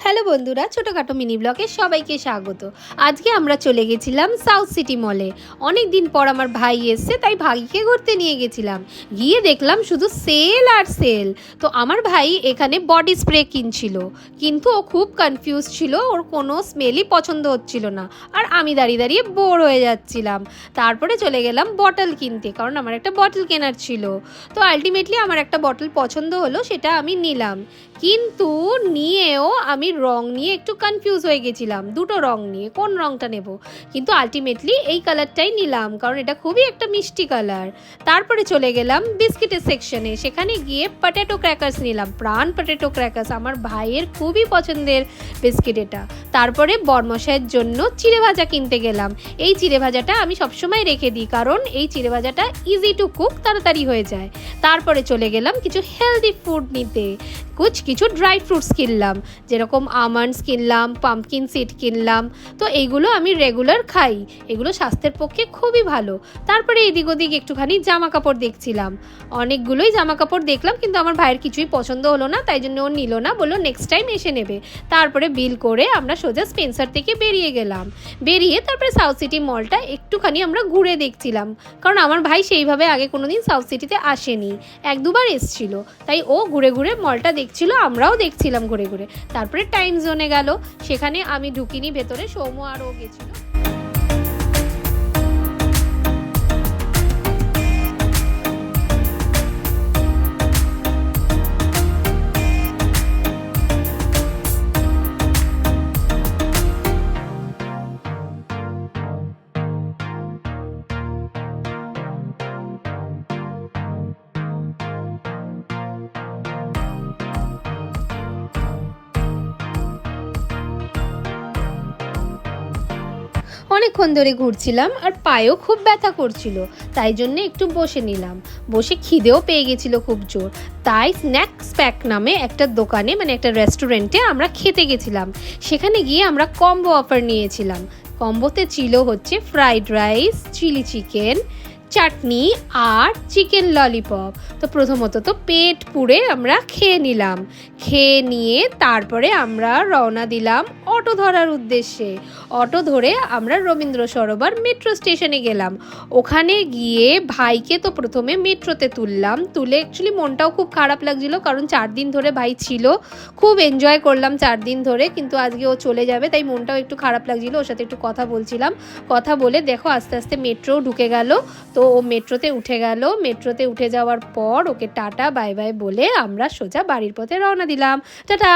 Hello বন্ধুরা, ছোটোখাটো mini ব্লগে সবাইকে স্বাগত। আজকে আমরা চলে গেছিলাম সাউথ সিটি মলে। অনেক দিন পর আমার ভাই এসছে, তাই ভাইকে ঘুরতে নিয়ে গেছিলাম। গিয়ে দেখলাম শুধু সেল আর সেল। তো আমার ভাই এখানে বডি স্প্রে কিনছিল, কিন্তু ও খুব কনফিউজ ছিল, ওর কোনো স্মেলই পছন্দ হচ্ছিল না। আর আমি দাঁড়িয়ে দাঁড়িয়ে বোর হয়ে যাচ্ছিলাম। তারপরে চলে গেলাম বটল কিনতে, কারণ আমার একটা বটল কেনার ছিল। তো আলটিমেটলি আমার একটা বটল পছন্দ হলো, সেটা আমি নিলাম। কিন্তু নিয়েও আমি রং নিয়ে একটু কনফিউজ হয়ে গেছিলাম, দুটো রং নিয়ে কোন রংটা নেব। কিন্তু আলটিমেটলি এই কালারটাই নিলাম, কারণ এটা খুবই একটা মিষ্টি কালার। তারপরে চলে গেলাম বিস্কিটের সেকশনে। সেখানে গিয়ে পটেটো ক্র্যাকার্স নিলাম, প্রাণ পটেটো ক্র্যাকার্স, আমার ভাইয়ের খুবই পছন্দের বিস্কিট এটা। তারপরে বরমশাইয়ের জন্য চিড়ে ভাজা কিনতে গেলাম। এই চিড়ে ভাজাটা আমি সবসময় রেখে দিই, কারণ এই চিড়ে ভাজাটা ইজি টু কুক, তাড়াতাড়ি হয়ে যায়। তারপরে চলে গেলাম কিছু হেলদি ফুড নিতে। কিছু ড্রাই ফ্রুটস কিনলাম, যেরকম আমন্ডস কিনলাম, পাম্পকিন সিড কিনলাম। তো এইগুলো আমি রেগুলার খাই, এগুলো স্বাস্থ্যের পক্ষে খুবই ভালো। তারপরে এদিক ওদিক একটুখানি জামা কাপড় দেখছিলাম, অনেকগুলোই জামা কাপড় দেখলাম, কিন্তু আমার ভাইয়ের কিছুই পছন্দ হলো না, তাই জন্য ও নিল না, বললো নেক্সট টাইম এসে নেবে। তারপরে বিল করে আমরা সোজা স্পেন্সার থেকে বেরিয়ে গেলাম। বেরিয়ে তারপরে সাউথ সিটি মলটা একটুখানি আমরা ঘুরে দেখছিলাম, কারণ আমার ভাই সেইভাবে আগে কোনোদিন সাউথ সিটিতে আসেনি, এক দুবার এসছিল, তাই ও ঘুরে ঘুরে মলটা দেখছিল, আমরাও দেখছিলাম ঘুরে ঘুরে। তারপরে টাইম জোনে গেল, সেখানে আমি ঢুকিনি ভেতরে, সৌম্য আর ও গেছিল। অনেকক্ষণ ধরে ঘুরছিলাম আর পায়েও খুব ব্যথা করছিল, তাই জন্য একটু বসে নিলাম। বসে খিদেও পেয়ে গেছিল খুব জোর, তাই স্ন্যাক্স প্যাক নামে একটা দোকানে, মানে একটা রেস্টুরেন্টে আমরা খেতে গেছিলাম। সেখানে গিয়ে আমরা কম্বো অফার নিয়েছিলাম। কম্বোতে ছিল হচ্ছে ফ্রাইড রাইস, চিলি চিকেন, চাটনি আর চিকেন ললিপপ। তো প্রথমত তো পেট পুড়ে আমরা খেয়ে নিলাম। খেয়ে নিয়ে তারপরে আমরা রওনা দিলাম অটো ধরার উদ্দেশ্যে। অটো ধরে আমরা রবীন্দ্র সরোবর মেট্রো স্টেশনে গেলাম। ওখানে গিয়ে ভাইকে তো প্রথমে মেট্রোতে তুললাম। তুলে অ্যাকচুয়ালি মনটাও খুব খারাপ লাগছিল, কারণ 4 দিন ধরে ভাই ছিল, খুব এনজয় করলাম 4 দিন ধরে, কিন্তু আজকে ও চলে যাবে, তাই মনটাও একটু খারাপ লাগছিল। ওর সাথে একটু কথা বলছিলাম, কথা বলে দেখো আস্তে আস্তে মেট্রোও ঢুকে গেল। তো ও মেট্রোতে উঠে গেল। মেট্রোতে উঠে যাওয়ার পর ওকে টাটা বাই বাই বলে আমরা সোজা বাড়ির পথে রওনা দিলাম। টাটা।